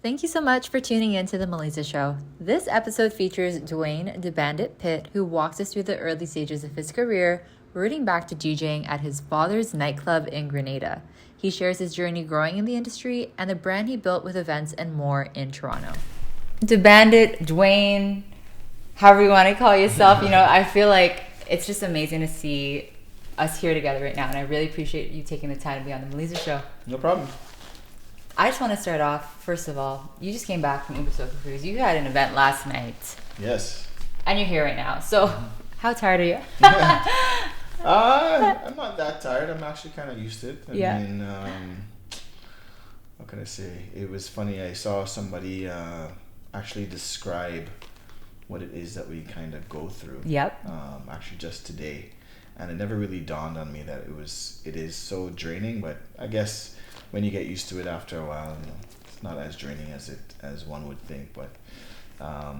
Thank you so much for tuning in to the Meliza Show. This episode features Dwayne, the bandit Pitt, who walks us through the early stages of his career, rooting back to DJing at his father's nightclub in Grenada. He shares his journey growing in the industry and the brand he built with events and more in Toronto. The bandit, Dwayne, however you want to call yourself, I feel like it's just amazing to see us here together right now, and I really appreciate you taking the time to be on the Meliza Show. No problem. I just want to start off, first of all, you just came back from Uber Soca Cruise. You had an event last night. Yes. And you're here right now. So, how tired are you? I'm not that tired. I'm actually kind of used to it. I mean, what can I say? It was funny. I saw somebody actually describe what it is that we kind of go through. Yep. Actually, just today. And it never really dawned on me that it is so draining, but I guess when you get used to it after a while, it's not as draining as one would think, but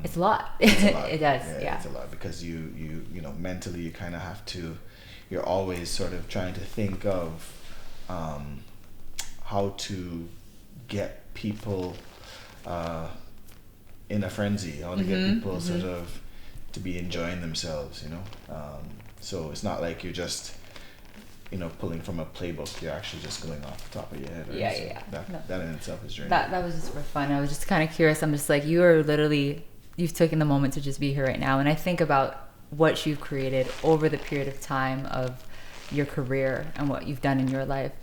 it's a lot. It's a lot. It does, yeah. It's a lot because you mentally you kind of have to. You're always sort of trying to think of how to get people in a frenzy, how to get people sort of to be enjoying themselves, so it's not like you're just pulling from a playbook. You're actually just going off the top of your head. Right? That in itself is draining. That was just for fun. I was just kind of curious. I'm just like, you've taken the moment to just be here right now. And I think about what you've created over the period of time of your career and what you've done in your life.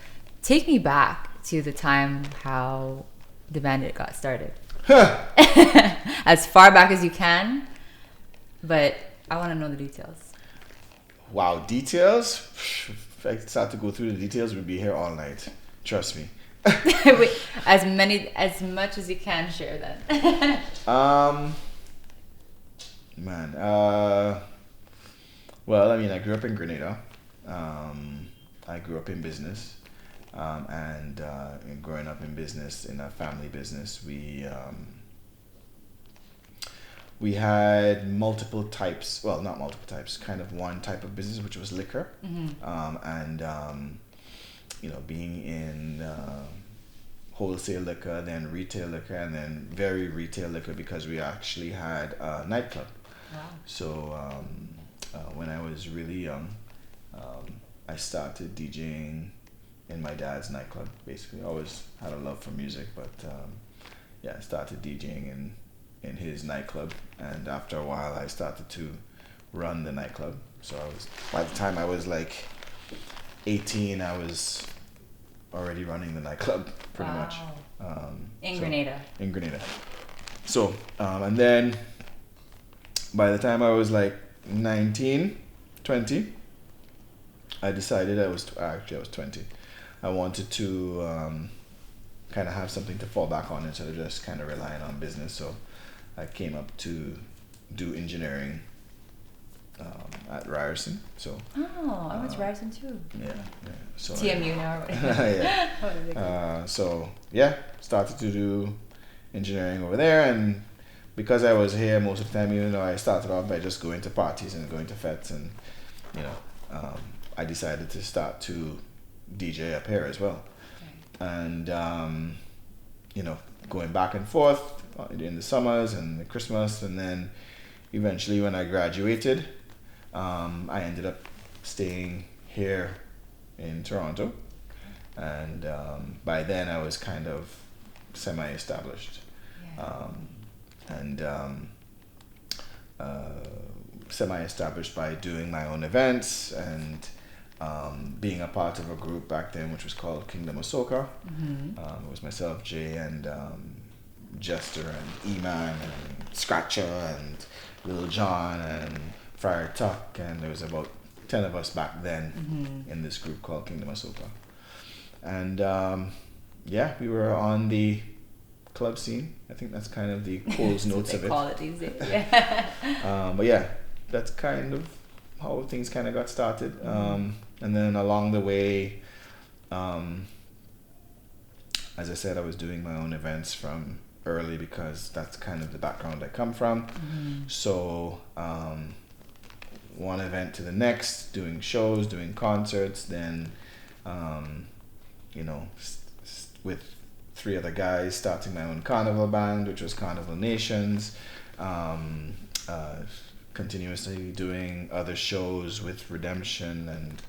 Take me back to the time how the Bandit got started. As far back as you can, but I want to know the details. Wow, details? If I start to go through the details, we'd be here all night. Trust me. as much as you can share then. Well, I mean, I grew up in Grenada. I grew up in business, and growing up in business, in a family business, we had multiple types, well, not multiple types, kind of one type of business, which was liquor. Being in wholesale liquor, then retail liquor, and then very retail liquor because we actually had a nightclub. Wow. So when I was really young, I started DJing in my dad's nightclub, basically. I always had a love for music, but I started DJing in his nightclub, and after a while I started to run the nightclub. So by the time I was like 18, I was already running the nightclub pretty much. In Grenada. In Grenada. So and then by the time I was like 19, 20, I decided I was 20. I wanted to kind of have something to fall back on instead of just kind of relying on business. So I came up to do engineering at Ryerson. So I went to Ryerson too. Yeah. So TMU now. Started to do engineering over there, and because I was here most of the time, I started off by just going to parties and going to fetes, and I decided to start to DJ up here as well. Okay. And going back and forth in the summers and the Christmas, and then eventually when I graduated, I ended up staying here in Toronto, and by then I was kind of semi-established. Semi-established by doing my own events and being a part of a group back then which was called Kingdom of Soca. It was myself, Jay, and Jester, and E-Man, and Scratcher, and Little John, and Friar Tuck, and there was about 10 of us back then in this group called Kingdom of Soca. And we were on the club scene. I think that's kind of the Coles notes of it. Call it these days. Yeah. But yeah, that's kind of how things kind of got started. And then along the way, as I said, I was doing my own events from early because that's kind of the background I come from. So one event to the next, doing shows, doing concerts, then with 3 other guys, starting my own carnival band, which was Carnival Nations. Continuously doing other shows with Redemption and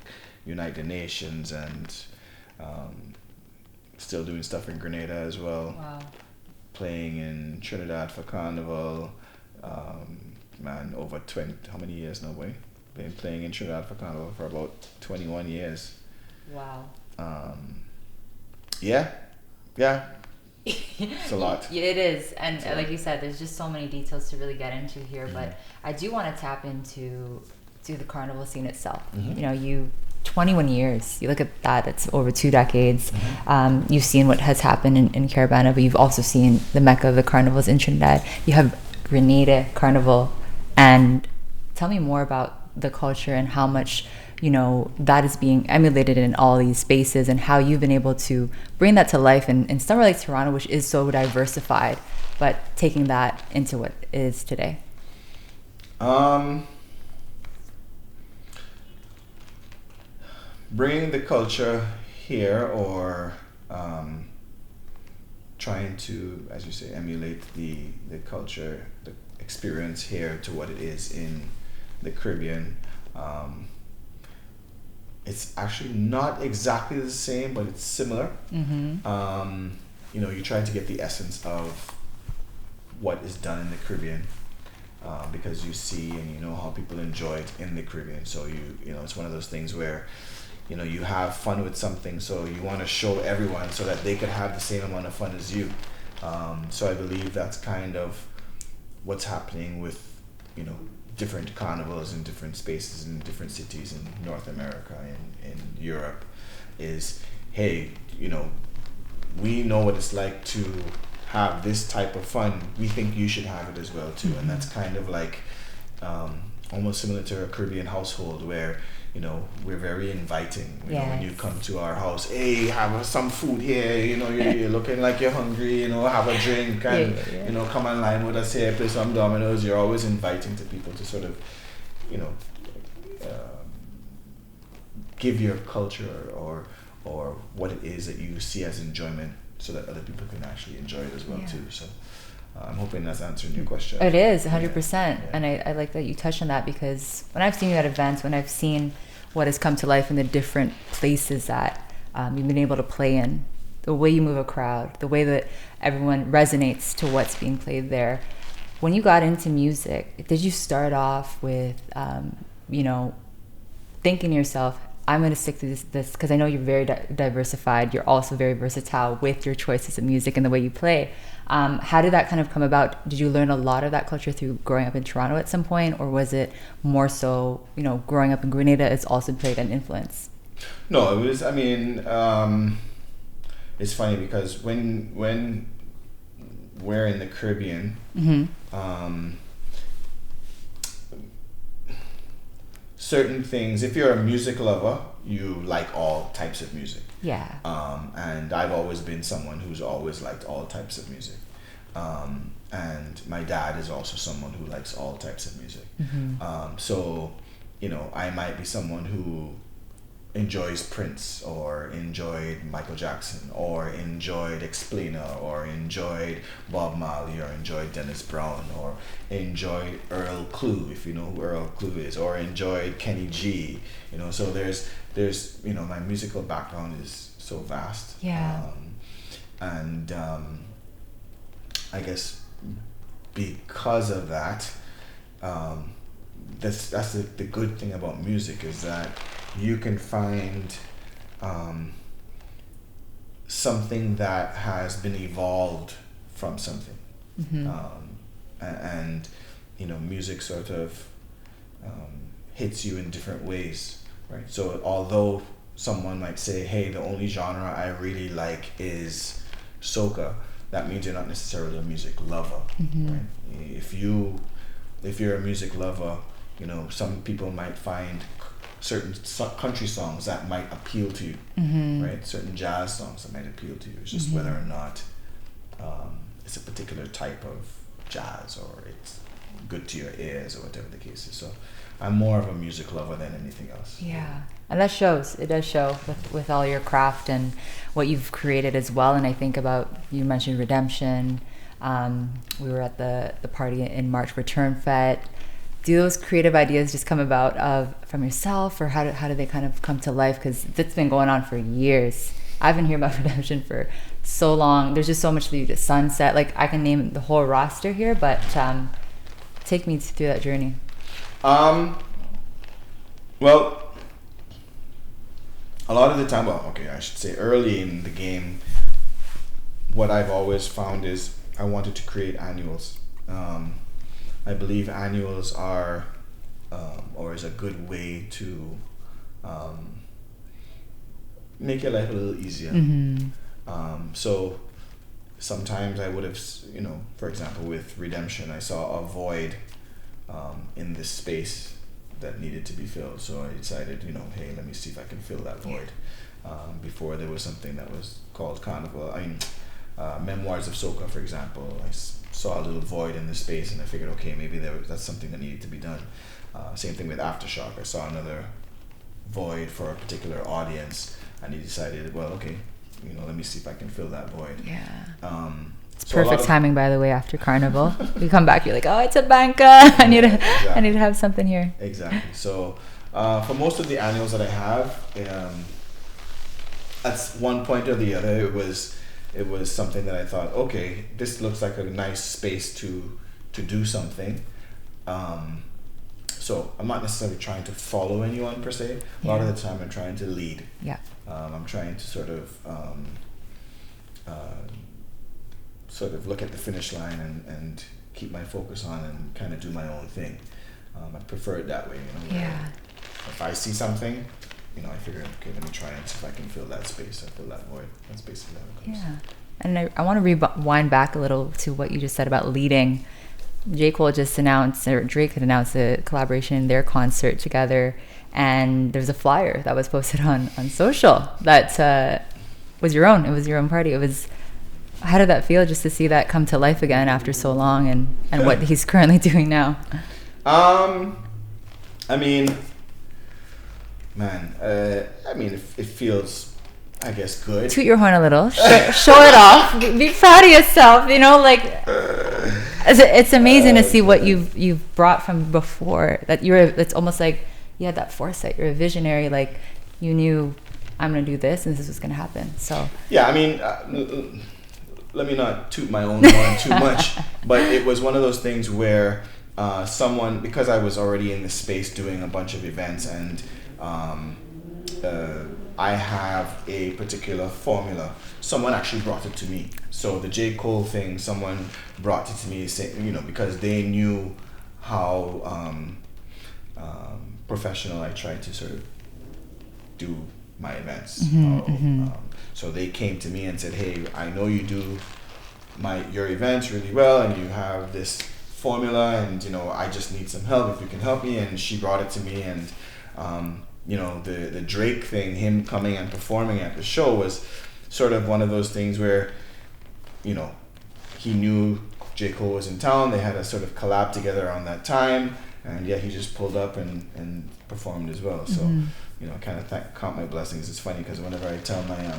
Unite the Nations, and still doing stuff in Grenada as well. Wow. Playing in Trinidad for Carnival. Over 20, how many years now, boy? Been playing in Trinidad for Carnival for about 21 years. Wow. Yeah. It's a lot. Yeah, it is. And like you said, there's just so many details to really get into here. Mm-hmm. But I do want to tap into the carnival scene itself. Mm-hmm. You know, you 21 years. You look at that, that's over 2 decades. Mm-hmm. You've seen what has happened in Carabana, but you've also seen the mecca of the carnivals in Trinidad. You have Grenada Carnival. And tell me more about the culture and how much, you know, that is being emulated in all these spaces, and how you've been able to bring that to life in somewhere like Toronto, which is so diversified, but taking that into what it is today. Bringing the culture here, or trying to, as you say, emulate the culture, the experience here to what it is in the Caribbean. It's actually not exactly the same, but it's similar. Mm-hmm. You know, you try to get the essence of what is done in the Caribbean, because you see and you know how people enjoy it in the Caribbean. So you know, it's one of those things where, you know, you have fun with something, so you want to show everyone so that they could have the same amount of fun as you. So I believe that's kind of what's happening with, you know, different carnivals in different spaces in different cities in North America and in Europe, is, hey, you know, we know what it's like to have this type of fun. We think you should have it as well too. And that's kind of like almost similar to a Caribbean household where, you know, we're very inviting. You know, when you come to our house, hey, have some food here, you know, you're looking like you're hungry, you know, have a drink, and you know, come online with us here, play some dominoes. You're always inviting to people to sort of, you know, give your culture or what it is that you see as enjoyment, so that other people can actually enjoy it as well too. So I'm hoping that's answering your question. It is 100%. And I like that you touched on that, because when I've seen you at events, when I've seen what has come to life in the different places that you've been able to play in, the way you move a crowd, the way that everyone resonates to what's being played there. When you got into music, did you start off with, you know, thinking to yourself, I'm going to stick to this because I know you're very diversified. You're also very versatile with your choices of music and the way you play. How did that kind of come about? Did you learn a lot of that culture through growing up in Toronto at some point, or was it more so, you know, growing up in Grenada has also played an influence? No, it was, I mean, it's funny because when we're in the Caribbean, certain things, if you're a music lover, you like all types of music. Yeah. And I've always been someone who's always liked all types of music. And my dad is also someone who likes all types of music. So, you know, I might be someone who enjoys Prince, or enjoyed Michael Jackson, or enjoyed Explainer, or enjoyed Bob Marley, or enjoyed Dennis Brown, or enjoyed Earl Clue, if you know who Earl Clue is, or enjoyed Kenny G. You know, so there's you know, my musical background is so vast. Yeah. And I guess because of that, that's the good thing about music, is that you can find something that has been evolved from something. And you know, music sort of hits you in different ways, right? So although someone might say, hey, the only genre I really like is soca, that means you're not necessarily a music lover, right? If you're a music lover, you know, some people might find certain country songs that might appeal to you, right? Certain jazz songs that might appeal to you. It's just whether or not it's a particular type of jazz, or it's good to your ears or whatever the case is. So I'm more of a music lover than anything else. Yeah. And that shows. It does show with all your craft and what you've created as well. And I think about, you mentioned Redemption. We were at the party in March for Turn Fete. Do those creative ideas just come about from yourself, or how do they kind of come to life? Because it's been going on for years. I've been hearing about Redemption for so long. There's just so much to do. To Sunset, like I can name the whole roster here, but take me through that journey. Well, a lot of the time, I should say early in the game, what I've always found is I wanted to create annuals. I believe annuals are, or is a good way to make your life a little easier. So sometimes I would have, for example, with Redemption, I saw a void in this space that needed to be filled. So I decided, hey, let me see if I can fill that void. Before there was something that was called Carnival. Memoirs of Soca, for example. I saw a little void in the space, and I figured, okay, maybe that's something that needed to be done. Same thing with Aftershock. I saw another void for a particular audience, and he decided, well, okay, let me see if I can fill that void. Yeah. So perfect timing, by the way, after Carnival. You come back, you're like, oh, it's a banca. I need to have something here. Exactly. So for most of the annuals that I have, at one point or the other, it was something that I thought, okay, this looks like a nice space to do something. So I'm not necessarily trying to follow anyone per se. A lot of the time I'm trying to lead. Yeah. I'm trying to sort of look at the finish line and keep my focus on and kind of do my own thing. I prefer it that way. Yeah. If I see something, I figure, okay, let me try and see if I can fill that space or fill that void. That's basically how it goes. Yeah. And I want to rewind back a little to what you just said about leading. J. Cole just announced, or Drake had announced a collaboration in their concert together, and there's a flyer that was posted on social that was your own. It was your own party. How did that feel, just to see that come to life again after so long, and what he's currently doing now? It feels, I guess, good. Toot your horn a little. Show it off. Be proud of yourself. It's amazing to see what you've brought from before. It's almost like you had that foresight. You're a visionary. Like, you knew, I'm gonna do this, and this was gonna happen. So yeah, let me not toot my own horn too much, but it was one of those things where because I was already in the space doing a bunch of events, and I have a particular formula. Someone actually brought it to me. So the J. Cole thing, someone brought it to me, because they knew how professional I tried to sort of do my events. So they came to me and said, hey, I know you do your events really well, and you have this formula, and I just need some help, if you can help me. And she brought it to me, and the Drake thing, him coming and performing at the show, was sort of one of those things where he knew J. Cole was in town. They had a sort of collab together around that time, and he just pulled up and performed as well. So I kind of count my blessings. It's funny because whenever I tell my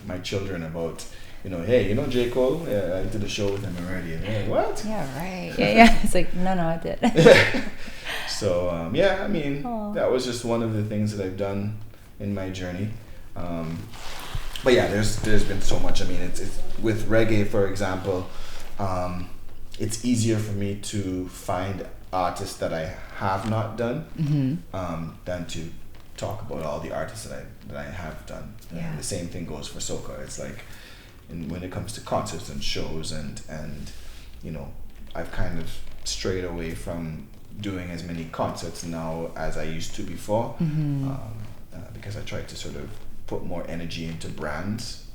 my children about hey, J. Cole, yeah, I did a show with him already, and they're like, what? Yeah, right. Yeah. It's like, no, I did. So that was just one of the things that I've done in my journey. But yeah, there's been so much. It's with reggae, for example. It's easier for me to find artists that I have not done than to talk about all the artists that I have done. Yeah. And the same thing goes for soca. It's like, when it comes to concerts and shows, and I've kind of strayed away from doing as many concerts now as I used to before, because I tried to sort of put more energy into brands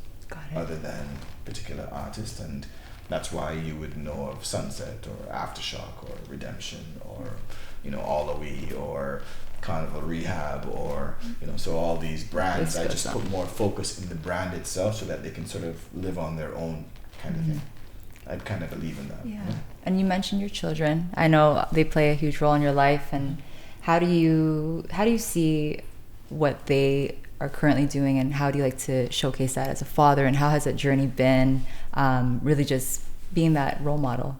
other than particular artists, and that's why you would know of Sunset or Aftershock or Redemption or All We or Carnival Rehab or so all these brands. I just put more focus in the brand itself so that they can sort of live on their own kind of thing. I kind of believe in that. Yeah. And you mentioned your children. I know they play a huge role in your life. And how do you see what they are currently doing, and how do you like to showcase that as a father, and how has that journey been, really just being that role model?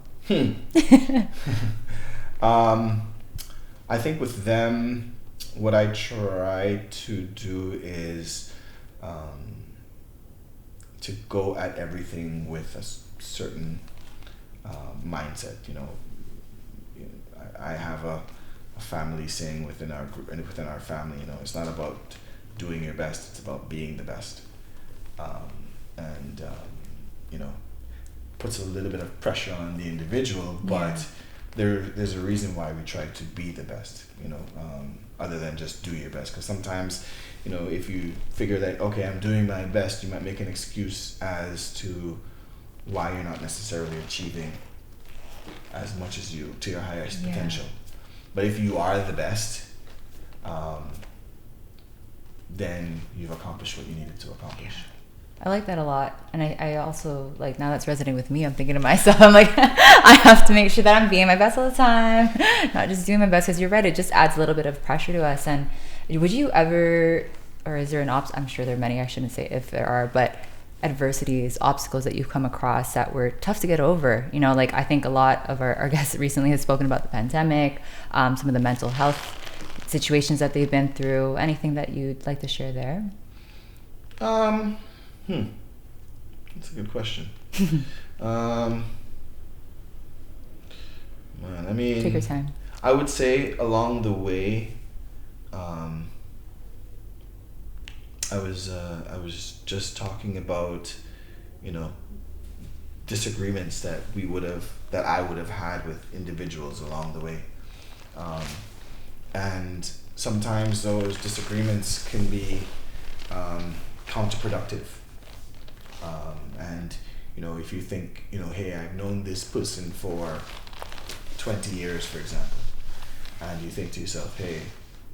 I think with them, what I try to do is to go at everything with a certain mindset. I have a family saying within our group and within our family, it's not about doing your best, it's about being the best. And puts a little bit of pressure on the individual, but there's a reason why we try to be the best, other than just do your best. Because sometimes, if you figure that, okay, I'm doing my best, you might make an excuse as to why you're not necessarily achieving as much as you to your highest potential. But if you are the best, then you've accomplished what you needed to accomplish. I like that a lot. And I also, like, now that's resonating with me, I'm thinking to myself, I'm like, I have to make sure that I'm being my best all the time, not just doing my best, because you're right, it just adds a little bit of pressure to us. And would you ever, or is there I'm sure there are many, I shouldn't say if there are, but adversities, obstacles that you've come across that were tough to get over? Like, I think a lot of our guests recently has spoken about the pandemic, some of the mental health situations that they've been through. Anything that you'd like to share there? That's a good question. Man, I mean, take your time. I would say along the way, I was just talking about, disagreements that I would have had with individuals along the way, and sometimes those disagreements can be counterproductive. And if you think, hey, I've known this person for 20 years, for example, and you think to yourself, hey,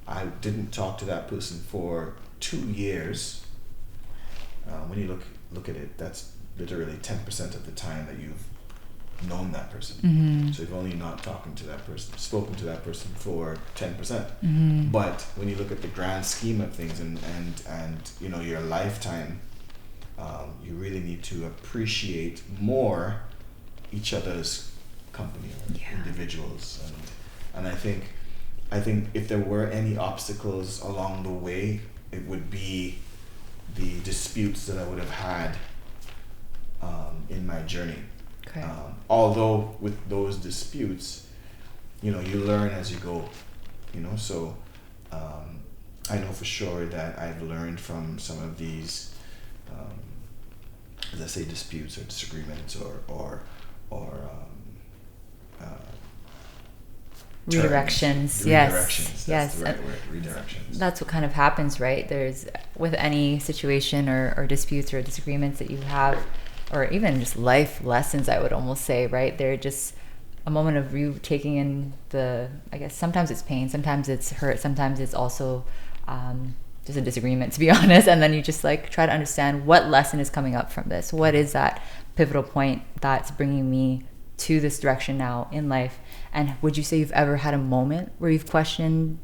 I didn't talk to that person for 2 years. When you look at it, that's literally 10% of the time that you've known that person. Mm-hmm. So you've only not spoken to that person for 10%. Mm-hmm. But when you look at the grand scheme of things and your lifetime, you really need to appreciate more each other's company or individuals. And I think if there were any obstacles along the way, it would be the disputes that I would have had in my journey. Okay. Although with those disputes, you learn as you go. So I know for sure that I've learned from some of these, as I say, disputes or disagreements or redirections. Redirections. Yes. That's the right word. Redirections. That's what kind of happens, right? There's, with any situation or disputes or disagreements that you have, or even just life lessons, I would almost say, right? They're just a moment of you taking in I guess sometimes it's pain, sometimes it's hurt, sometimes it's also just a disagreement, to be honest. And then you just like try to understand what lesson is coming up from this. What is that pivotal point that's bringing me to this direction now in life? And would you say you've ever had a moment where you've questioned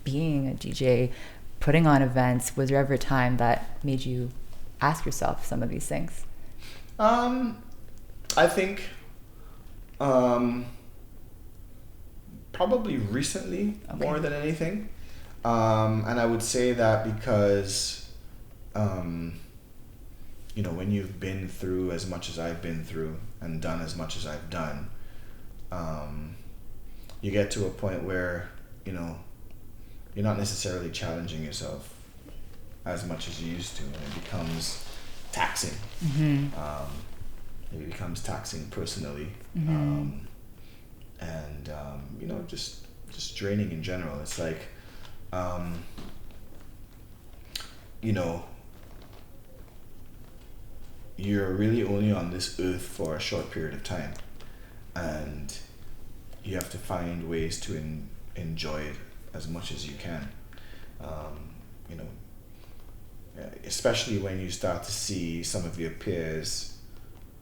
being a DJ, putting on events? Was there ever a time that made you ask yourself some of these things? I think probably recently, more than anything. And I would say that because, when you've been through as much as I've been through and done as much as I've done, you get to a point where, you're not necessarily challenging yourself as much as you used to, and it becomes taxing. Mm-hmm. It becomes taxing personally, mm-hmm. And just draining in general. It's like, you're really only on this earth for a short period of time, and you have to find ways to enjoy it as much as you can. Especially when you start to see some of your peers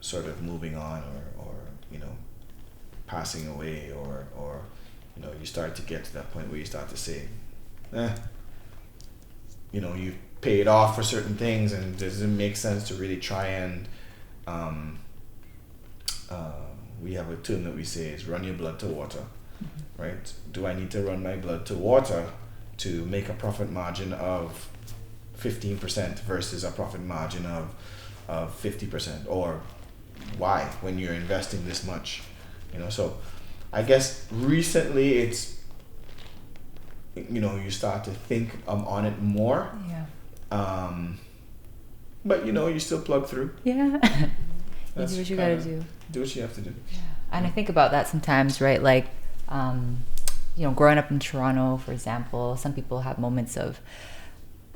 sort of moving on or you know, passing away, or you know, you start to get to that point where you start to say, you know, you've paid off for certain things, and does it make sense to really try and we have a term that we say is run your blood to water, right? Do I need to run my blood to water to make a profit margin of 15% versus a profit margin of 50%, or why when you're investing this much, you know? So I guess recently it's, you know, you start to think on it more. But you know, you still plug through. You do what you gotta do. Do what you have to do. And I think about that sometimes, right? Like, you know, growing up in Toronto, for example, some people have moments of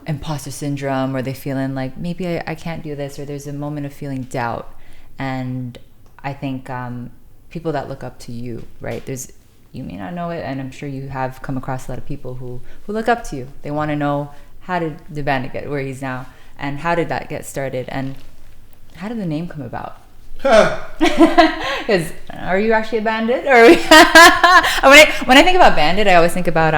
imposter syndrome, or they feeling like maybe I can't do this, or there's a moment of feeling doubt. And I think people that look up to you, right? You may not know it, and I'm sure you have come across a lot of people who look up to you. They want to know, how did the bandit get where he's now, and how did that get started, and how did the name come about? Because are you actually a bandit? Or when I think about bandit, I always think about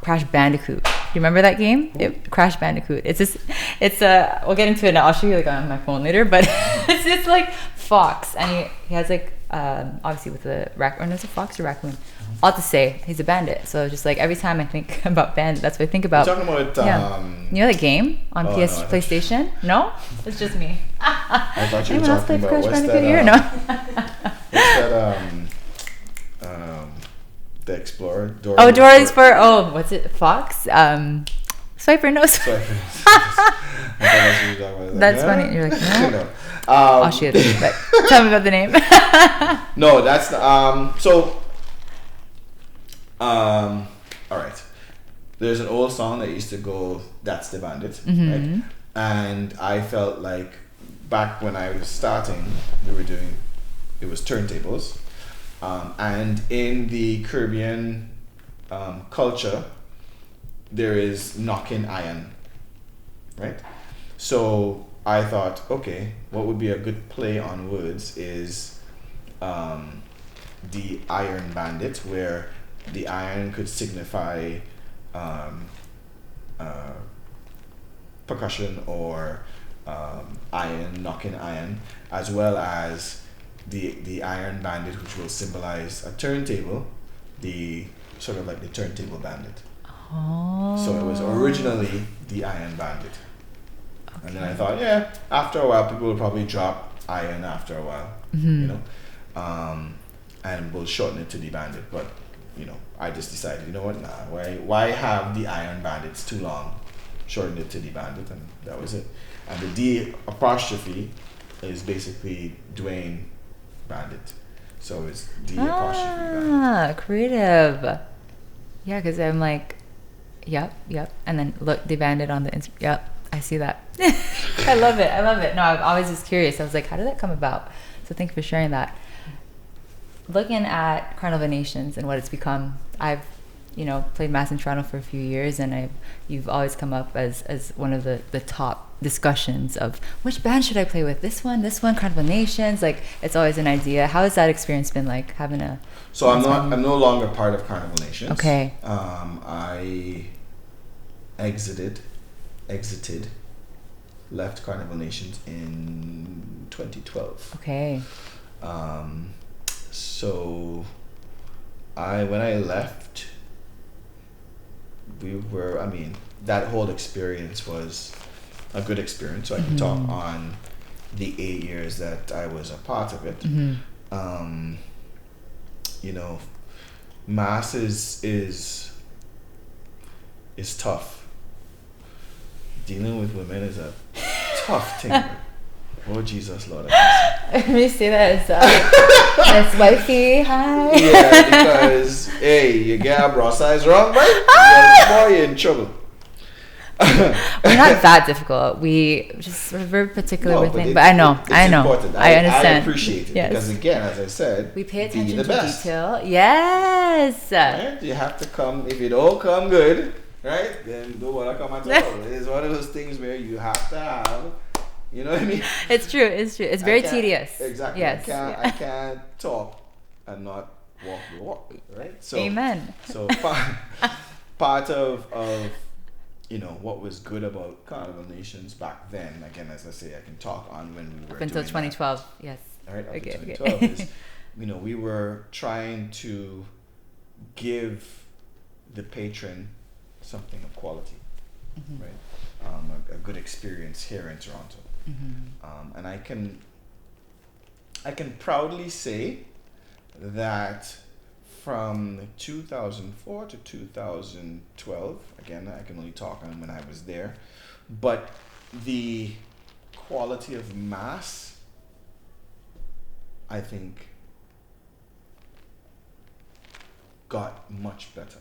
Crash Bandicoot. Do you remember that game? Crash Bandicoot. We'll get into it now. I'll show you like on my phone later, but it's just like fox, and he has like obviously with the raccoon. Or is it fox or raccoon? I'll have to say he's a bandit. So just like every time I think about bandit, that's what I think about. You're talking about you know the game on PlayStation? No, it's just me. I thought you were talking about Crash what's Bandicoot that? Here? No. What's that? The Explorer. Dora Explorer. Oh, what's it? Fox. Swiper knows. That's funny. You're like, no. No. I'll shoot it. But tell me about the name. No, that's all right. There's an old song that used to go, "That's the Bandit," right? And I felt like back when I was starting, it was turntables, and in the Caribbean culture, there is knocking iron, right? So I thought, okay, what would be a good play on words is the Iron Bandit, where the iron could signify percussion or iron, knocking iron, as well as the Iron Bandit, which will symbolize a turntable, the sort of like the turntable bandit. Oh. So it was originally the Iron Bandit. Okay. And then I thought, yeah, after a while, people will probably drop iron after a while, you know, and we'll shorten it to the Bandit. But, you know, I just decided, you know what, why have the Iron Bandits too long? Shortened it to the Bandit, and that was it. And the D apostrophe is basically Dwayne Bandit. So it's D apostrophe Bandit. Ah, creative. Yeah, because I'm like, yep. And then look, the Bandit on the Instagram. Yep, I see that. I love it. No, I'm always just curious. I was like, how did that come about? So thank you for sharing that. Looking at Carnival Nations and what it's become, I've, you know, played Mass in Toronto for a few years, and you've always come up as one of the top discussions of which band should I play with, this one, Carnival Nations. Like, it's always an idea. How has that experience been like, having a... So I'm no longer part of Carnival Nations. Okay. I exited, left Carnival Nations in 2012. Okay. So when I left, that whole experience was a good experience. So I can talk on the 8 years that I was a part of it. You know, Mass is tough. Dealing with women is a tough thing. Oh, Jesus, Lord. Let me say that as wifey. Hi. Yeah, because hey, you get a bra size wrong, right? Boy, you're in trouble. We're not that difficult. We just we're very particular with things. But I know. Important. I understand. I appreciate it, because again, as I said, we pay attention be the to best. detail. Yes. Right? You have to come. If you don't come good, right? Then don't wanna come at all. It is one of those things where you have to have You know what I mean? It's true. It's true. It's very tedious. Exactly. Yes. I can't talk and not walk the walk, right? So, Amen. So part of what was good about Carnival Nations back then, again, as I say, I can talk on when we were Up until doing 2012. that, Yes. right? Up Okay, until okay. 2012 is, we were trying to give the patron something of quality, right? A good experience here in Toronto. And I can proudly say that from 2004 to 2012, again, I can only talk on when I was there, but the quality of mass, I think, got much better.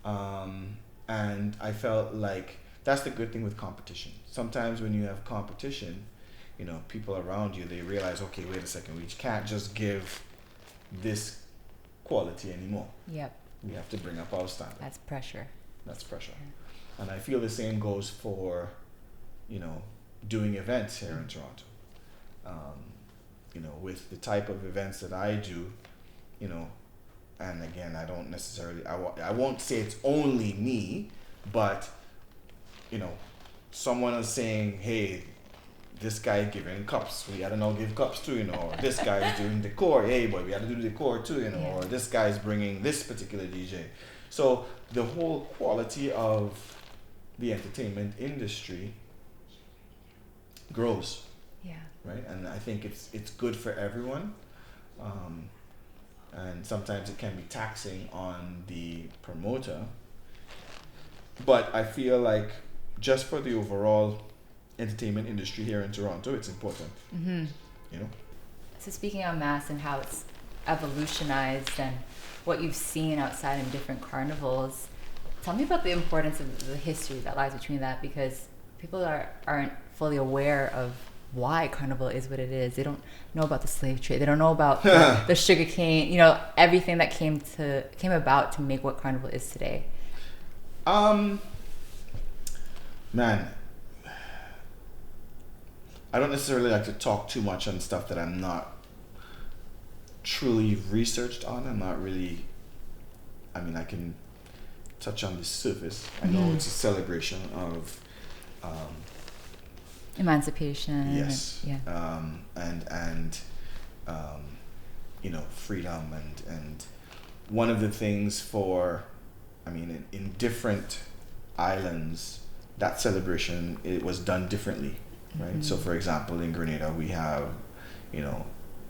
And I felt like that's the good thing with competition. Sometimes when you have competition, people around you, they realize, okay, wait a second, we can't just give this quality anymore. Yep. We have to bring up our standard. That's pressure. That's pressure. And I feel the same goes for, doing events here in Toronto. With the type of events that I do, and again, I don't necessarily, I won't say it's only me, but, someone is saying, hey, this guy giving cups, we gotta now give cups too, or this guy is doing decor, hey boy, we gotta do the decor too, or this guy is bringing this particular DJ. So the whole quality of the entertainment industry grows. Yeah. Right? And I think it's good for everyone. And sometimes it can be taxing on the promoter. But I feel like just for the overall entertainment industry here in Toronto, it's important. So speaking of mass and how it's evolutionized and what you've seen outside in different carnivals, tell me about the importance of the history that lies between that, because people aren't fully aware of why Carnival is what it is. They don't know about the slave trade. They don't know about the sugar cane, everything that came about to make what Carnival is today. Man, I don't necessarily like to talk too much on stuff that I'm not truly researched on. I'm not really, I can touch on the surface. I know it's a celebration of emancipation. Yes. Yeah. And freedom and one of the things in different islands, that celebration, it was done differently, right? So for example, in Grenada we have,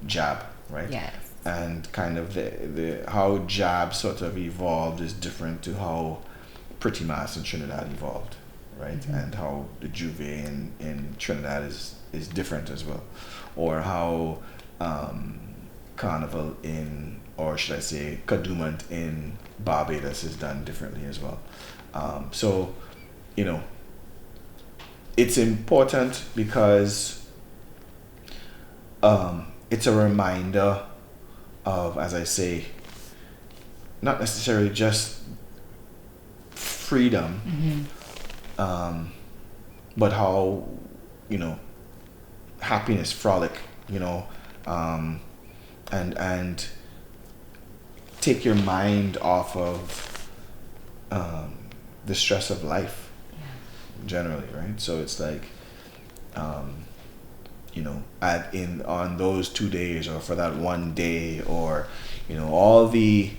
jab, right? Yes. And kind of the how jab sort of evolved is different to how Pretty Mass in Trinidad evolved, right? And how the Juve in Trinidad is different as well, or how Carnival or should I say Kadooment in Barbados is done differently as well. So it's important because it's a reminder of, as I say, not necessarily just freedom, but how happiness, frolic, and take your mind off of the stress of life generally, right? So it's like on those 2 days, or for that one day, or all the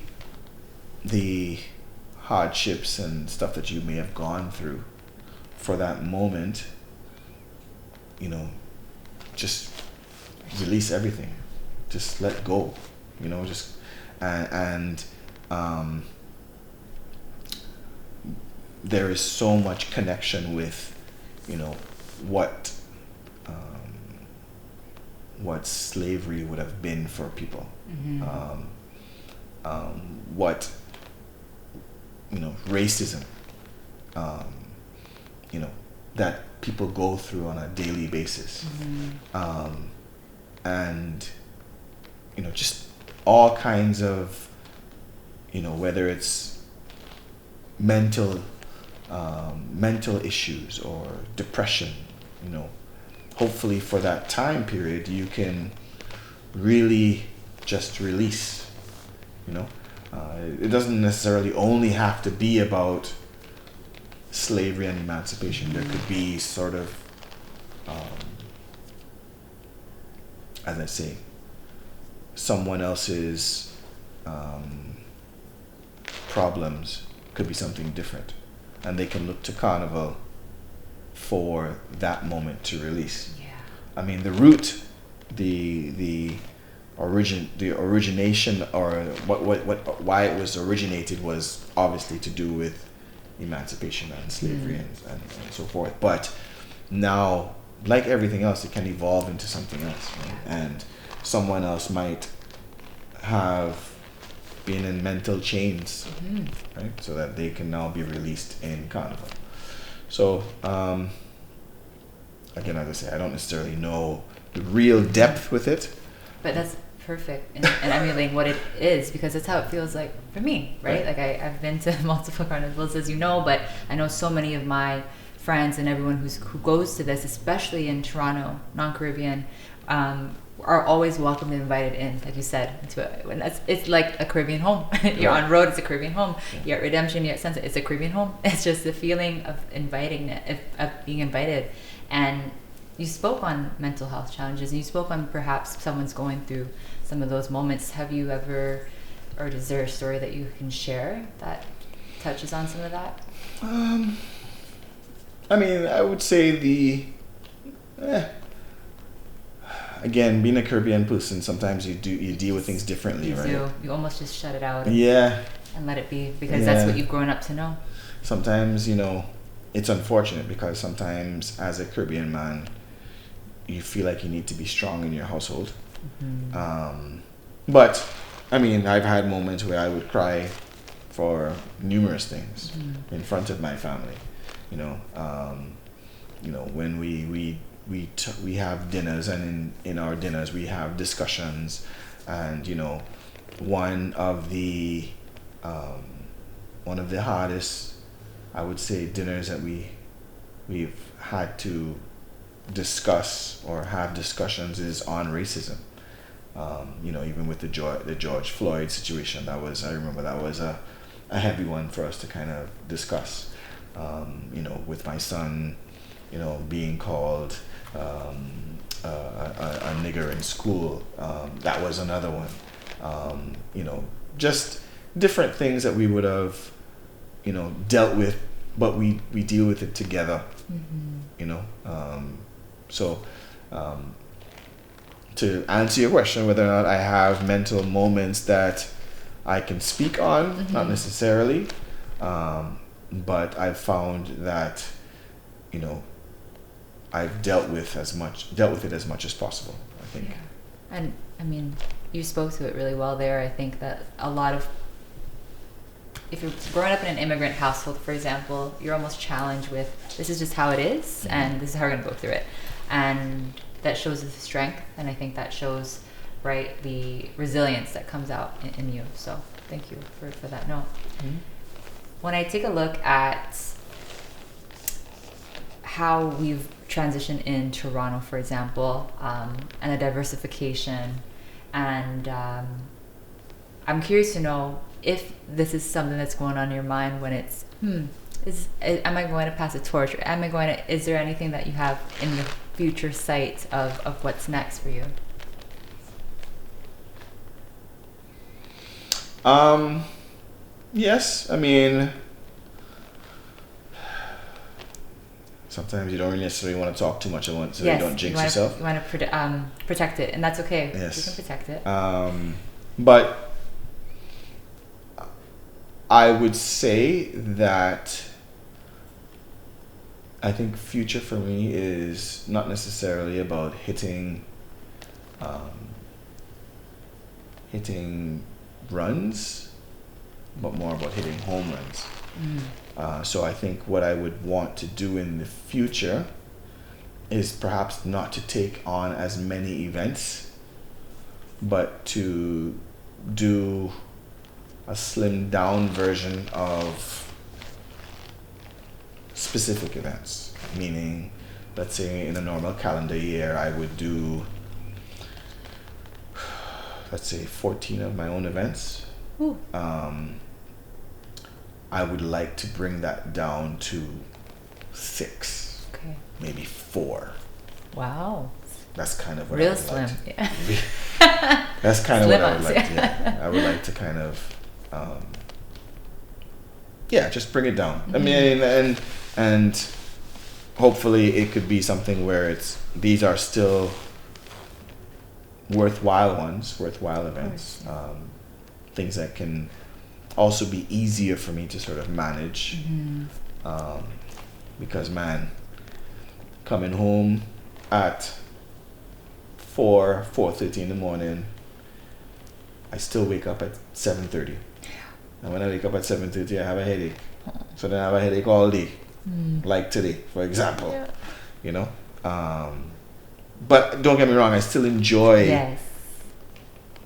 hardships and stuff that you may have gone through, for that moment, just release everything, just let go, and there is so much connection with what slavery would have been for people, what racism that people go through on a daily basis, and just all kinds of whether it's mental issues or depression, hopefully for that time period, you can really just release, you know. It doesn't necessarily only have to be about slavery and emancipation. There could be sort of, as I say, someone else's problems could be something different, and they can look to Carnival for that moment to release. Yeah. I mean, the root, the origination, or why it was originated was obviously to do with emancipation and slavery and so forth. But now, like everything else, it can evolve into something else, right? And someone else might have been in mental chains, right? So that they can now be released in Carnival. So, again, as I say, I don't necessarily know the real depth with it. But that's perfect in emulating what it is, because that's how it feels like for me, right? Like I've been to multiple carnivals, as you know, but I know so many of my friends and everyone who goes to this, especially in Toronto, non-Caribbean, are always welcome and invited in, like you said, it's like a Caribbean home. You're on road, it's a Caribbean home. You're at Redemption, you're at Sunset, it's a Caribbean home. It's just the feeling of of being invited. And you spoke on mental health challenges, and you spoke on perhaps someone's going through some of those moments. Have you ever, or is there a story that you can share that touches on some of that? I mean, I would say again, being a Caribbean person, sometimes you deal with things differently, you right? You almost just shut it out. And let it be, because that's what you've grown up to know. Sometimes, you know, it's unfortunate because sometimes as a Caribbean man, you feel like you need to be strong in your household. But I mean, I've had moments where I would cry for numerous things in front of my family. You know, when we have dinners, and in our dinners we have discussions, and you know, one of the hardest, I would say, dinners that we've had to discuss or have discussions is on racism. You know, even with the George Floyd situation, I remember that was a heavy one for us to kind of discuss. You know, with my son, you know, being called a nigger in school, that was another one. You know, just different things that we would have, you know, dealt with, but we deal with it together. You know, to answer your question, whether or not I have mental moments that I can speak on, not necessarily, but I've found that, you know, I've dealt with it as much as possible, I think. Yeah. And I mean, you spoke to it really well there. I think that a lot of, if you're growing up in an immigrant household, for example, you're almost challenged with, this is just how it is, and this is how we're going to go through it. And that shows the strength, and I think that shows, right, the resilience that comes out in you. So thank you for that note. When I take a look at how we've transitioned in Toronto, for example, and the diversification, and I'm curious to know if this is something that's going on in your mind when it's, am I going to pass a torch, or is there anything that you have in your future sight of what's next for you? Yes, I mean, sometimes you don't necessarily want to talk too much at once, so you don't jinx yourself. You want to protect it, and that's okay. Yes. You can protect it. But I would say that I think future for me is not necessarily about hitting runs, but more about hitting home runs. So I think what I would want to do in the future is perhaps not to take on as many events, but to do a slimmed down version of specific events, meaning let's say in a normal calendar year, I would do, let's say 14 of my own events. Ooh. I would like to bring that down to 6, Okay. maybe 4. Wow. That's kind of what Real I would slim. like to, Yeah. that's kind of Slim what I would us, like to, yeah. I would like to kind of, just bring it down. Mm-hmm. I mean, and hopefully it could be something where these are still worthwhile events, things that can also be easier for me to sort of manage. Mm-hmm. Because man, coming home at 4:30 in the morning, I still wake up at 7:30. And when I wake up at 7:30, I have a headache. So then I have a headache all day, like today, for example. Yeah. You know, but don't get me wrong, I still enjoy. Yes.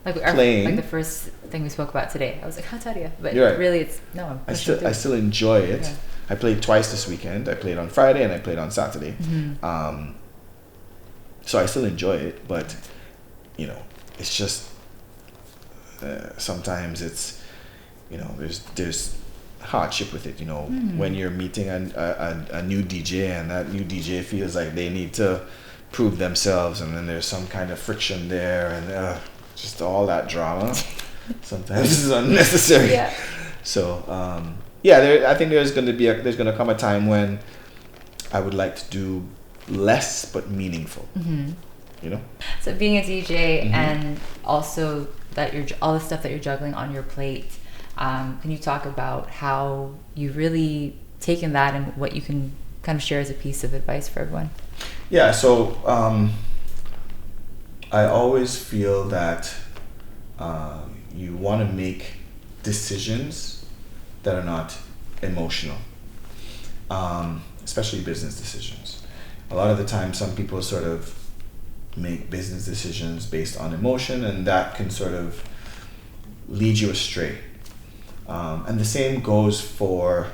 Like playing. Like the first thing we spoke about today, I was like, "How tell you?" But You're right. really, it's no. I'm pushing through. I still enjoy it. Yeah. I played twice this weekend. I played on Friday and I played on Saturday. Mm-hmm. So I still enjoy it, but you know, it's just sometimes it's, you know, there's hardship with it. You know, when you're meeting a new DJ and that new DJ feels like they need to prove themselves, and then there's some kind of friction there, and just all that drama. Sometimes is unnecessary. Yeah. So I think there's going to come a time when I would like to do less but meaningful. Mm-hmm. You know. So being a DJ and also that all the stuff that you're juggling on your plate, can you talk about how you really taken that and what you can kind of share as a piece of advice for everyone? Yeah. So I always feel that you want to make decisions that are not emotional, especially business decisions. A lot of the time, some people sort of make business decisions based on emotion, and that can sort of lead you astray. And the same goes for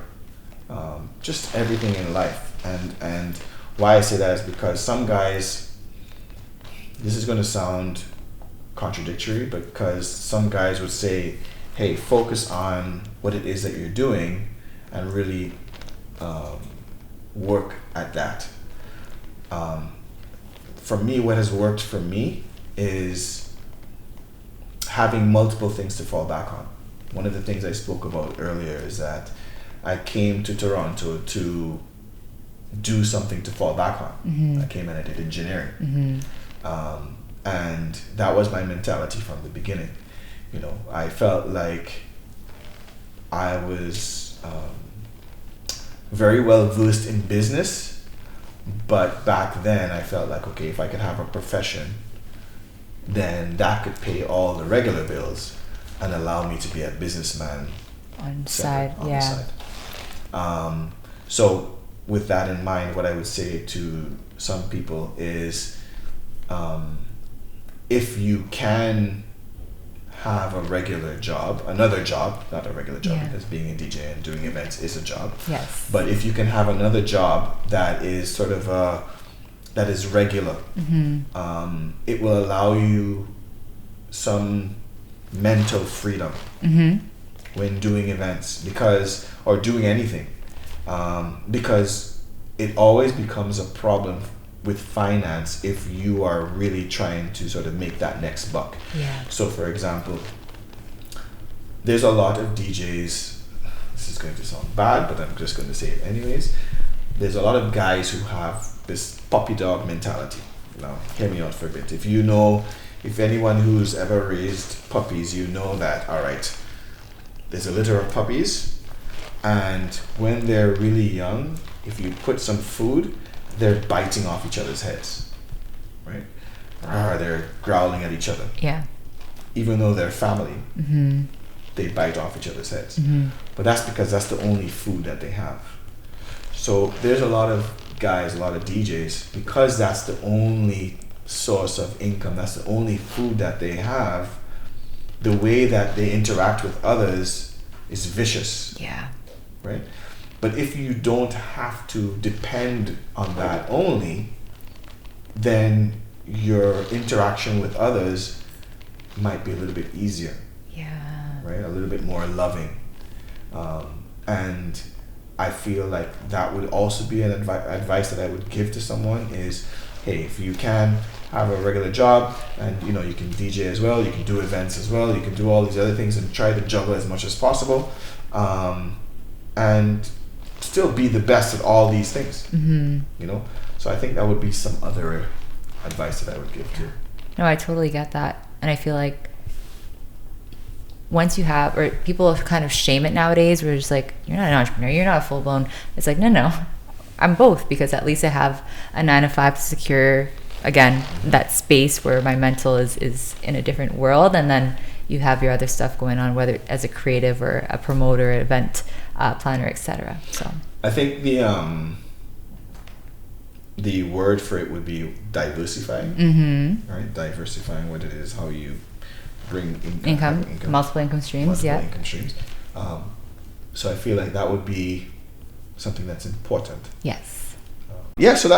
just everything in life. And why I say that is because some guys, this is going to sound contradictory, because some guys would say, hey, focus on what it is that you're doing and really work at that. For me, what has worked for me is having multiple things to fall back on. One of the things I spoke about earlier is that I came to Toronto to do something to fall back on. Mm-hmm. I came and I did engineering. Mm-hmm. And that was my mentality from the beginning. You know, I felt like I was very well versed in business, but back then I felt like, okay, if I could have a profession, then that could pay all the regular bills and allow me to be a businessman On the side. So with that in mind, what I would say to some people is, if you can have a regular job, another job, not a regular job, because being a DJ and doing events is a job. Yes. But if you can have another job that is sort of that is regular, it will allow you some mental freedom when doing events, or doing anything, because it always becomes a problem with finance if you are really trying to sort of make that next buck. Yeah. So for example, there's a lot of DJs, this is going to sound bad, but I'm just going to say it anyways. There's a lot of guys who have this puppy dog mentality. Now, hear me out for a bit. If anyone who's ever raised puppies, you know that, all right, there's a litter of puppies, and when they're really young, if you put some food, they're biting off each other's heads, right? Or they're growling at each other. Yeah. Even though they're family, they bite off each other's heads. But that's because that's the only food that they have. So there's a lot of guys, a lot of DJs, because that's the only source of income, that's the only food that they have, the way that they interact with others is vicious. Yeah. Right? But if you don't have to depend on that only, then your interaction with others might be a little bit easier. Yeah. Right? A little bit more loving. And I feel like that would also be an advice that I would give to someone is, hey, if you can have a regular job and you can DJ as well, you can do events as well, you can do all these other things and try to juggle as much as possible, and still be the best at all these things. So I think that would be some other advice that I would give too. No, I totally get that. And I feel like once you have, or people kind of shame it nowadays, where it's like, you're not an entrepreneur, you're not a full-blown, it's like, no, I'm both, because at least I have a 9-to-5 to secure, again, that space where my mental is in a different world, and then you have your other stuff going on, whether as a creative or a promoter, event planner, etc. So I think the word for it would be diversifying, right? Diversifying what it is, how you bring income, multiple income streams, income streams. So I feel like that would be something that's important. Yes. So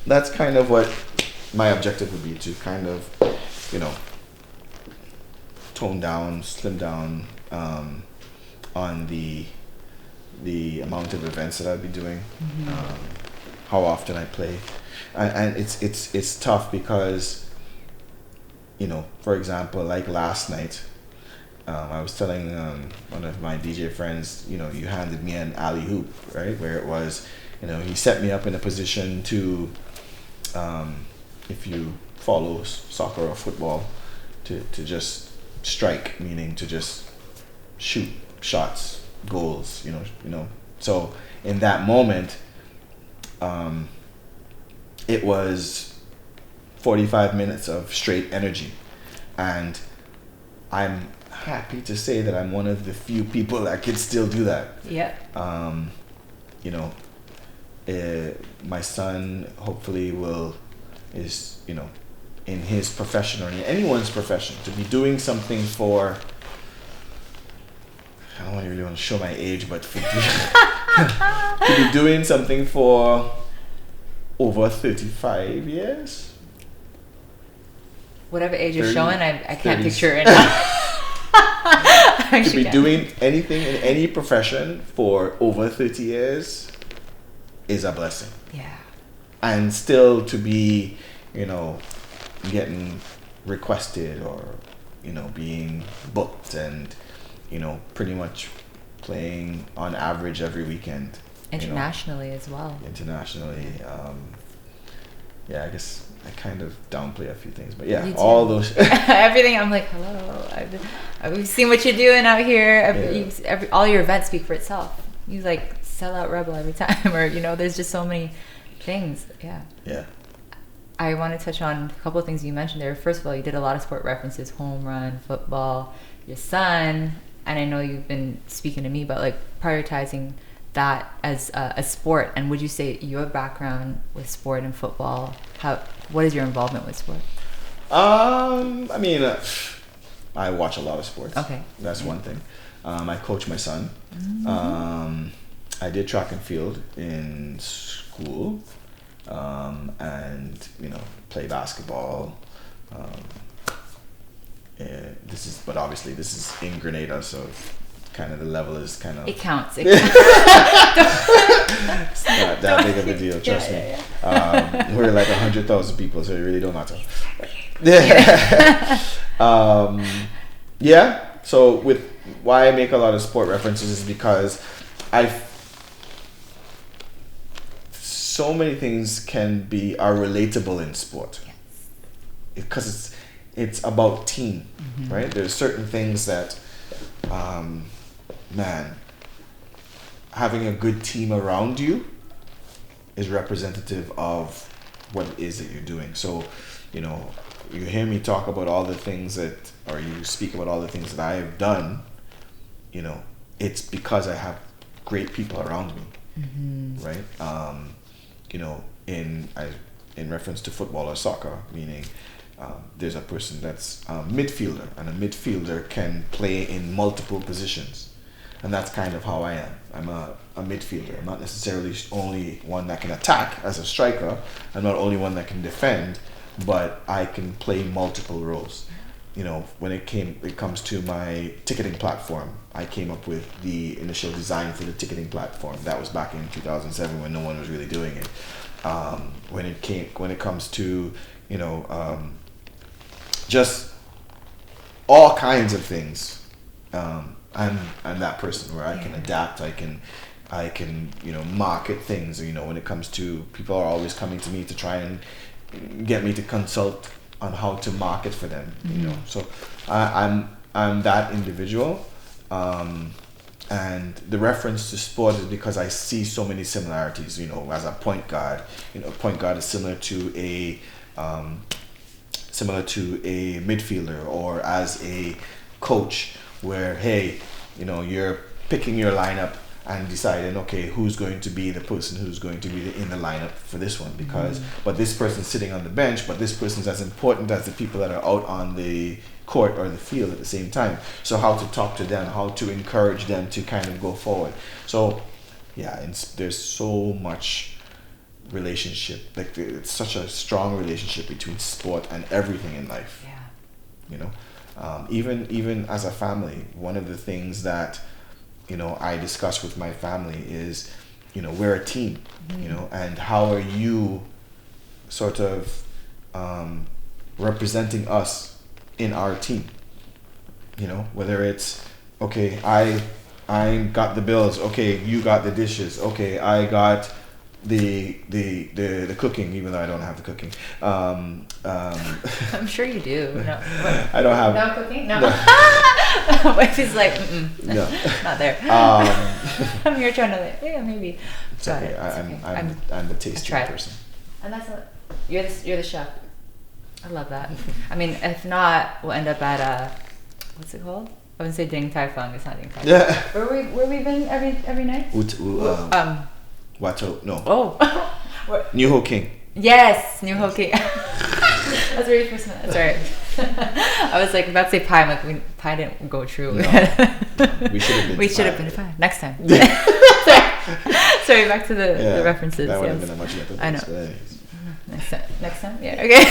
that's kind of what my objective would be, to kind of tone down, slim down on the amount of events that I'd be doing, how often I play, and it's tough because for example, like last night, I was telling one of my DJ friends, you handed me an alley hoop, right, where it was, he set me up in a position to, if you follow soccer or football, to just strike, meaning to just shoot shots, goals, So in that moment, it was 45 minutes of straight energy, and I'm happy to say that I'm one of the few people that can still do that. My son hopefully is in his profession, or in anyone's profession, to be doing something for, I don't really want to show my age, but to be doing something for over 35 years. Whatever age you're showing, I can't picture it now. To be doing anything in any profession for over 30 years is a blessing. Yeah. And still to be, getting requested, or, being booked, and, pretty much playing on average every weekend. Internationally as well. Internationally. I guess I kind of downplay a few things, but all those everything. I'm like, hello. I've seen what you're doing out here. All your events speak for itself. You sell out Rebel every time, or there's just so many things. Yeah. I want to touch on a couple of things you mentioned there. First of all, you did a lot of sport references: home run, football, your son, and I know you've been speaking to me about prioritizing that as a sport. And would you say your background with sport and football, what is your involvement with sport? I mean, I watch a lot of sports. Okay. That's one thing. I coach my son. I did track and field in school, and play basketball. But obviously this is in Grenada, so kind of the level is kind of, it counts. It's not that big of a deal, trust me. We're like 100,000 people, so it really don't matter. So with why I make a lot of sport references is because so many things are relatable in sport, because it's about team, right? There's certain things that, having a good team around you is representative of what it is that you're doing. So, you hear me talk about all the things or you speak about all the things that I have done, it's because I have great people around me, right? In reference to football or soccer, meaning there's a person that's a midfielder, and a midfielder can play in multiple positions. And that's kind of how I am. I'm a midfielder. I'm not necessarily only one that can attack as a striker. I'm not only one that can defend, but I can play multiple roles. You know, when it comes to my ticketing platform, I came up with the initial design for the ticketing platform. That was back in 2007 when no one was really doing it. When it comes to, you know, just all kinds of things, I'm that person where I can adapt. I can you know, market things. You know, when it comes to, people are always coming to me to try and get me to consult on how to market for them. You know, so I'm that individual. And the reference to sport is because I see so many similarities. You know, as a point guard, you know, point guard is similar to a midfielder, or as a coach, where, hey, you know, you're picking your lineup and deciding, okay, who's going to be the person who's going to be in the lineup for this one, because but this person's sitting on the bench, but this person's as important as the people that are out on the court or the field at the same time. So how to talk to them, how to encourage them to kind of go forward. So yeah, there's so much relationship, like it's such a strong relationship between sport and everything in life. You know, even as a family, one of the things that, you know, I discuss with my family is, you know, we're a team. You know, and how are you sort of representing us in our team? You know, whether it's, okay, I got the bills, okay, you got the dishes, okay, I got the cooking, even though I don't have the cooking. I'm sure you do. No, I don't have no cooking. No. Wife is like, no, not there. I'm here trying to, like, yeah, maybe. It's okay. I'm the tasty person. And that's you're the chef. I love that. I mean, if not, we'll end up at what's it called? I would say Ding Tai Fung. It's not Ding Tai Fung. Yeah. Where we been every night? Wato, no. Oh. New Ho King. Yes, New Ho King. That's where you first met. That's right. I was like about to say pie. I'm like, pie didn't go true. No. We should have been to pie. Next time. Sorry, back to the references. That would have been a much better. I know. Next time? Yeah, okay.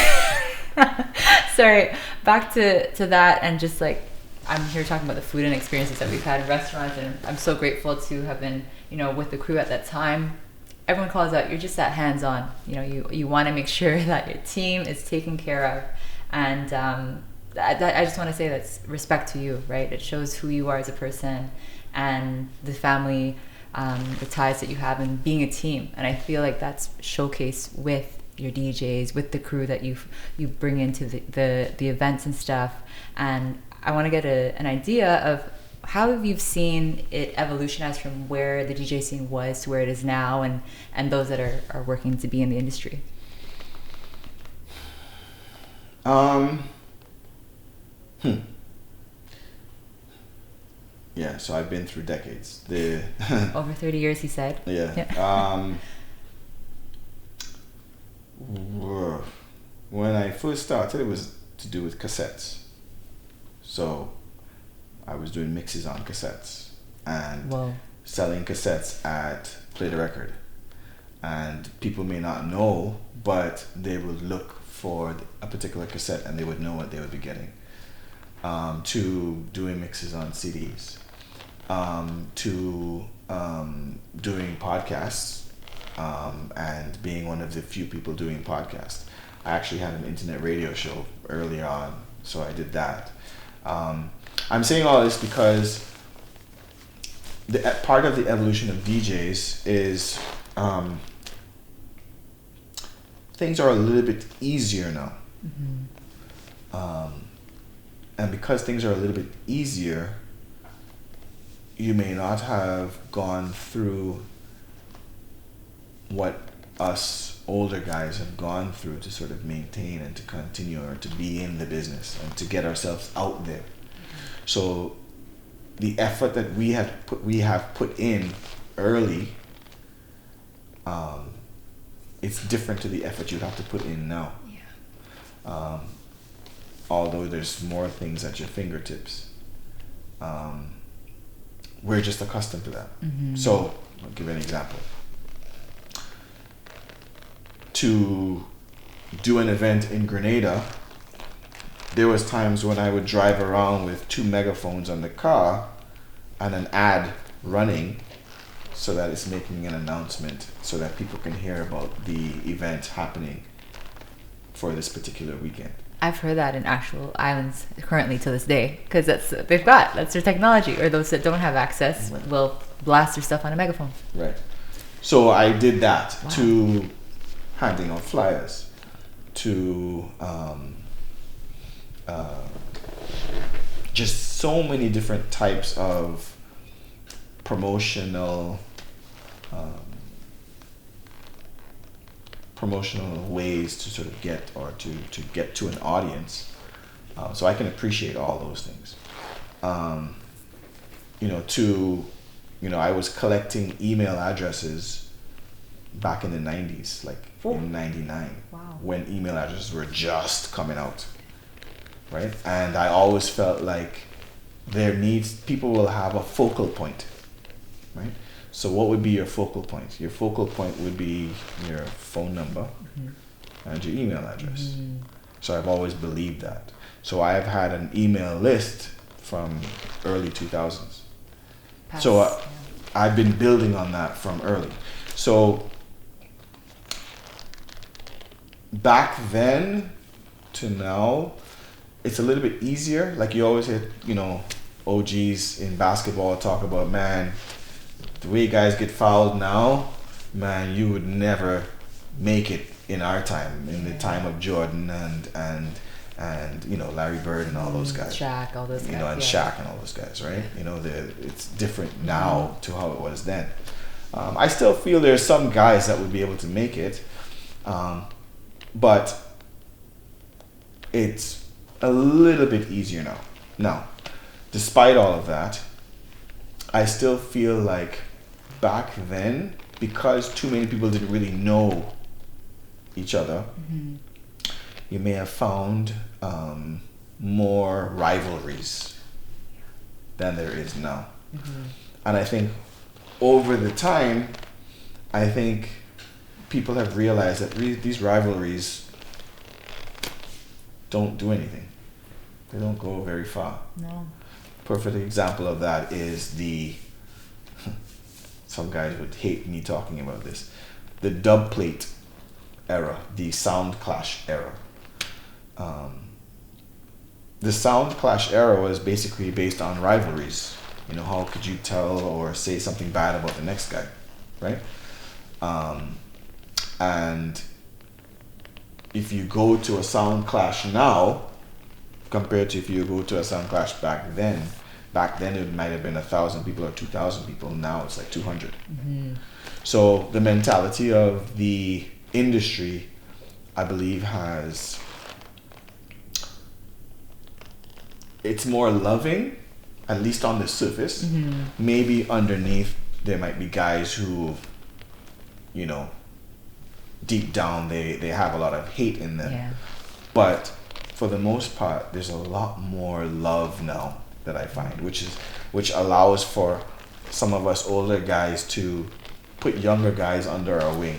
Sorry, back to that, and just like, I'm here talking about the food and experiences that we've had in restaurants, and I'm so grateful to have been, you know, with the crew at that time. Everyone calls out, you're just that hands-on. You know, you want to make sure that your team is taken care of, and I just want to say that's respect to you, right? It shows who you are as a person, and the family, the ties that you have, and being a team. And I feel like that's showcased with your DJs, with the crew that you bring into the events and stuff. And I want to get an idea of how you've seen it evolutionize from where the DJ scene was to where it is now, and those that are working to be in the industry. Yeah, so I've been through decades. Over 30 years, he said. Yeah. When I first started, it was to do with cassettes. So I was doing mixes on cassettes and selling cassettes at Play the Record. And people may not know, but they would look for a particular cassette and they would know what they would be getting. To doing mixes on CDs. To doing podcasts. And being one of the few people doing podcasts. I actually had an internet radio show early on, so I did that. I'm saying all this because part of the evolution of DJs is things are a little bit easier now. And because things are a little bit easier, you may not have gone through what us older guys have gone through to sort of maintain and to continue or to be in the business and to get ourselves out there. So the effort that we have put in early, it's different to the effort you have to put in now. Although there's more things at your fingertips. we're just accustomed to that. So I'll give you an example. To do an event in Grenada, there was times when I would drive around with 2 megaphones on the car and an ad running so that it's making an announcement so that people can hear about the event happening for this particular weekend. I've heard that in actual islands currently to this day, because that's their technology. Or those that don't have access will blast their stuff on a megaphone. Right. So I did that to handing out flyers, to just so many different types of promotional ways to sort of get or to get to an audience. So I can appreciate all those things. I was collecting email addresses back in the 90s, like in 99, when email addresses were just coming out, right? And I always felt like people will have a focal point, right? So what would be your focal point? Your focal point would be your phone number and your email address. So I've always believed that. So I've had an email list from early 2000s. I've been building on that from early. So back then to now, it's a little bit easier. Like you always hear, OGs in basketball talk about, man, the way guys get fouled now, man, you would never make it in our time, in the time of Jordan and Larry Bird and all those guys. Shaq, all those guys. And Shaq and all those guys, right? It's different now to how it was then. I still feel there's some guys that would be able to make it, but it's a little bit easier now. Now, despite all of that, I still feel like back then, because too many people didn't really know each other, you may have found more rivalries than there is now. And I think over the time, I think people have realized that these rivalries don't do anything. They don't go very far. No. Perfect example of that is some guys would hate me talking about this, the dub plate era, the sound clash era. The sound clash era was basically based on rivalries. How could you tell or say something bad about the next guy, right? And if you go to a sound clash now, compared to if you go to a sound clash back then it might have been 1,000 people or 2,000 people. Now it's like 200. So the mentality of the industry, I believe, it's more loving, at least on the surface. Maybe underneath there might be guys who, deep down they have a lot of hate in them. But for the most part, there's a lot more love now that I find, which allows for some of us older guys to put younger guys under our wing.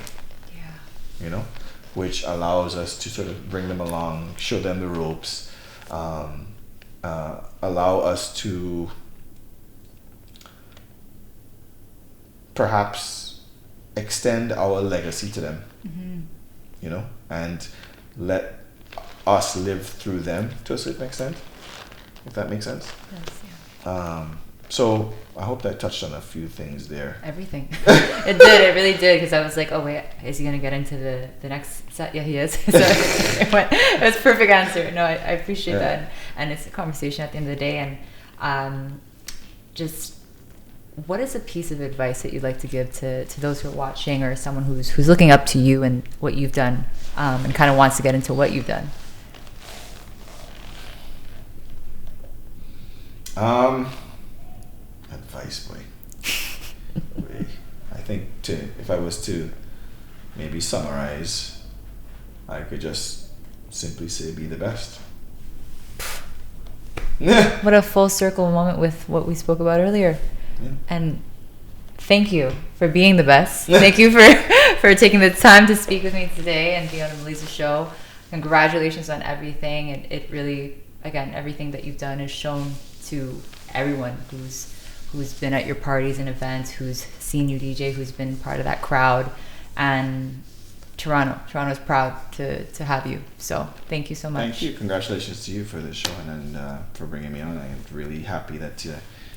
Which allows us to sort of bring them along, show them the ropes, allow us to perhaps extend our legacy to them, and let us live through them to a certain extent, if that makes sense. Yes, So I hope that touched on a few things there. Everything. It really did, because I was like, oh wait, is he going to get into the next set? Yeah, he is. So it was a perfect answer. No, I appreciate that. And it's a conversation at the end of the day. And just, what is a piece of advice that you'd like to give to those who are watching, or someone who's looking up to you and what you've done, and kind of wants to get into what you've done? Advice, boy. I think if I was to maybe summarize, I could just simply say, be the best. What a full circle moment with what we spoke about earlier. Yeah. And thank you for being the best. Thank you for taking the time to speak with me today and be on the Meliza show. Congratulations on everything. And it really, again, everything that you've done is shown to everyone who's been at your parties and events, who's seen you DJ, who's been part of that crowd. And Toronto's proud to have you. So thank you so much. Thank you. Congratulations to you for this show and for bringing me on. I'm really happy that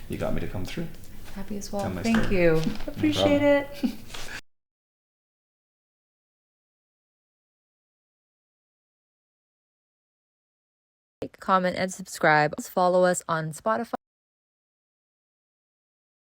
you got me to come through. Happy as well. Tell my Thank story. you. Appreciate it. Comment and subscribe. Follow us on Spotify.